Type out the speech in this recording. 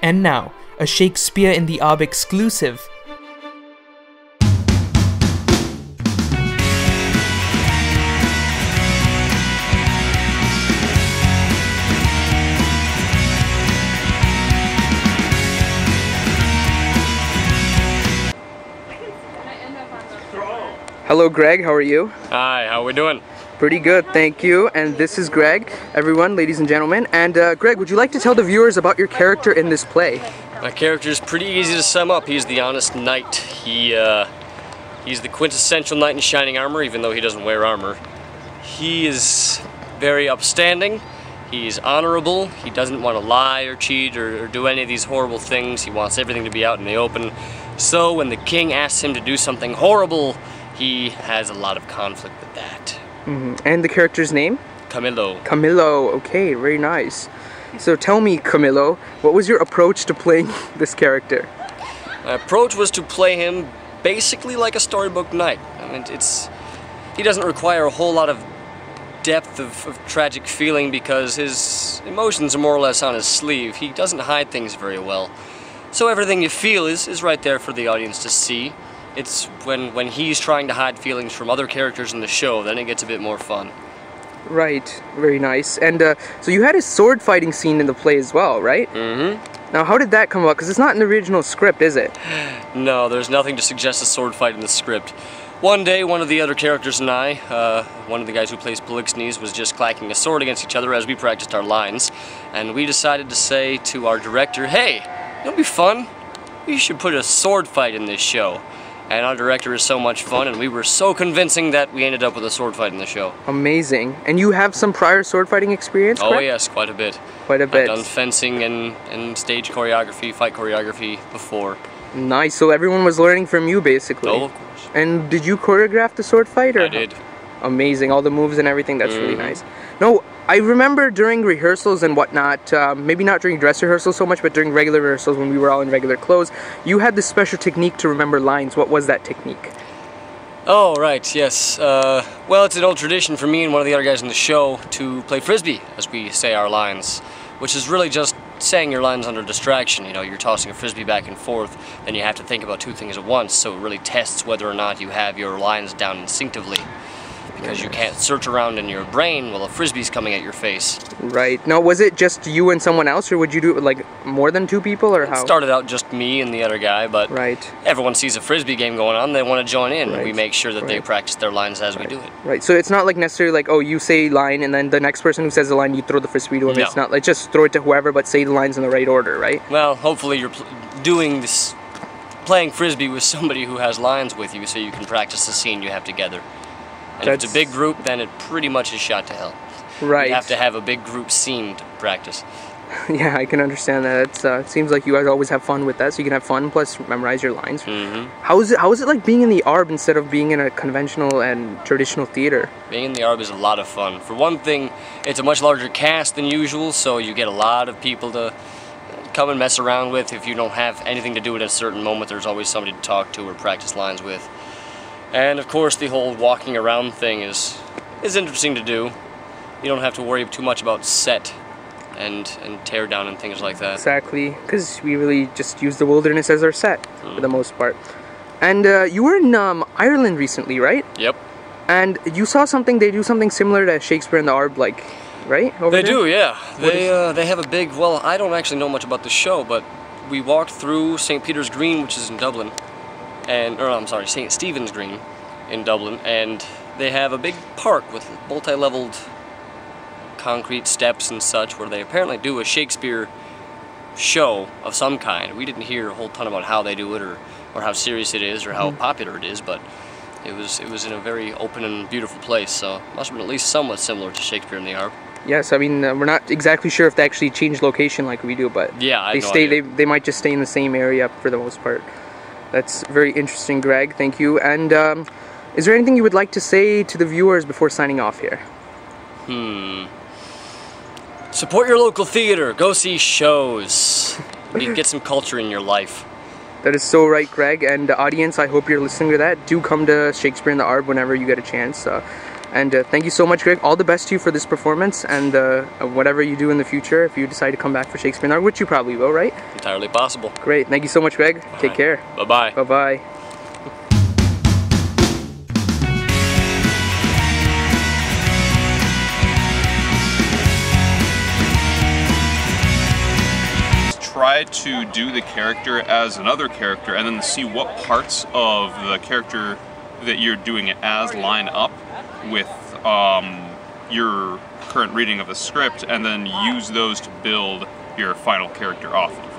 And now, a Shakespeare in the Arb exclusive. Hello Greg, how are you? Hi, how are we doing? Pretty good, thank you. And this is Greg, everyone, ladies and gentlemen. And Greg, would you like to tell the viewers about your character in this play? My character is pretty easy to sum up. He's the honest knight. He's the quintessential knight in shining armor, even though he doesn't wear armor. He is very upstanding. He's honorable. He doesn't want to lie or cheat or do any of these horrible things. He wants everything to be out in the open. So when the king asks him to do something horrible, he has a lot of conflict with that. And the character's name? Camillo. Camillo, okay, very nice. So tell me, Camillo, what was your approach to playing this character? My approach was to play him basically like a storybook knight. I mean, he doesn't require a whole lot of depth of tragic feeling because his emotions are more or less on his sleeve. He doesn't hide things very well. So everything you feel is right there for the audience to see. It's when he's trying to hide feelings from other characters in the show, then it gets a bit more fun. Right, very nice. And so you had a sword fighting scene in the play as well, right? Mm-hmm. Now how did that come about? Because it's not in the original script, is it? No, there's nothing to suggest a sword fight in the script. One day, one of the other characters and I, one of the guys who plays Polixenes, was just clacking a sword against each other as we practiced our lines. And we decided to say to our director, hey, it'll be fun. We should put a sword fight in this show. And our director is so much fun, and we were so convincing that we ended up with a sword fight in the show. Amazing. And you have some prior sword fighting experience, correct? Oh yes, quite a bit. Quite a bit. I've done fencing and stage choreography, fight choreography before. Nice, so everyone was learning from you basically. Oh, of course. And did you choreograph the sword fight? Or I did. Amazing, all the moves and everything, that's really nice. No, I remember during rehearsals and whatnot, maybe not during dress rehearsals so much, but during regular rehearsals when we were all in regular clothes, you had this special technique to remember lines. What was that technique? Oh, right, yes. Well, it's an old tradition for me and one of the other guys in the show to play frisbee as we say our lines, which is really just saying your lines under distraction. You know, you're tossing a frisbee back and forth, then you have to think about two things at once, so it really tests whether or not you have your lines down instinctively. Because you can't search around in your brain while a frisbee's coming at your face. Right. Now, was it just you and someone else, or would you do it with like more than two people, or how? It started out just me and the other guy, but everyone sees a frisbee game going on, they want to join in. We make sure that they practice their lines as we do it. Right. So it's not like necessarily like, oh, you say line, and then the next person who says the line, you throw the frisbee to him. No. It's not like just throw it to whoever, but say the lines in the right order, right? Well, hopefully you're doing this, playing frisbee with somebody who has lines with you, so you can practice the scene you have together. And if it's a big group, then it pretty much is shot to hell. Right. You have to have a big group scene to practice. Yeah, I can understand that. It seems like you guys always have fun with that, so you can have fun plus memorize your lines. How is it like being in the Arb instead of being in a conventional and traditional theater? Being in the Arb is a lot of fun. For one thing, it's a much larger cast than usual, so you get a lot of people to come and mess around with. If you don't have anything to do at a certain moment, there's always somebody to talk to or practice lines with. And of course the whole walking around thing is interesting to do. You don't have to worry too much about set and tear down and things like that. Exactly, because we really just use the wilderness as our set for the most part. And you were in Ireland recently, right? Yep. And you saw something, they do something similar to Shakespeare in the Arb, like, right? They do, yeah. They have a big, well, I don't actually know much about the show, but we walked through St. Peter's Green, which is in Dublin. St. Stephen's Green in Dublin, and they have a big park with multi-leveled concrete steps and such where they apparently do a Shakespeare show of some kind. We didn't hear a whole ton about how they do it or how serious it is or how popular it is, but it was in a very open and beautiful place, so it must have been at least somewhat similar to Shakespeare in the Arb. Yes, I mean, we're not exactly sure if they actually changed location like we do, but yeah, they might just stay in the same area for the most part. That's very interesting, Greg. Thank you. And is there anything you would like to say to the viewers before signing off here? Support your local theater. Go see shows. Get some culture in your life. That is so right, Greg. And audience, I hope you're listening to that. Do come to Shakespeare in the Arb whenever you get a chance. And thank you so much, Greg. All the best to you for this performance, and whatever you do in the future, if you decide to come back for Shakespeare in Art, which you probably will, right? Entirely possible. Great. Thank you so much, Greg. Take care. Bye-bye. Bye-bye. Try to do the character as another character and then see what parts of the character that you're doing it as line up with your current reading of the script, and then use those to build your final character off of.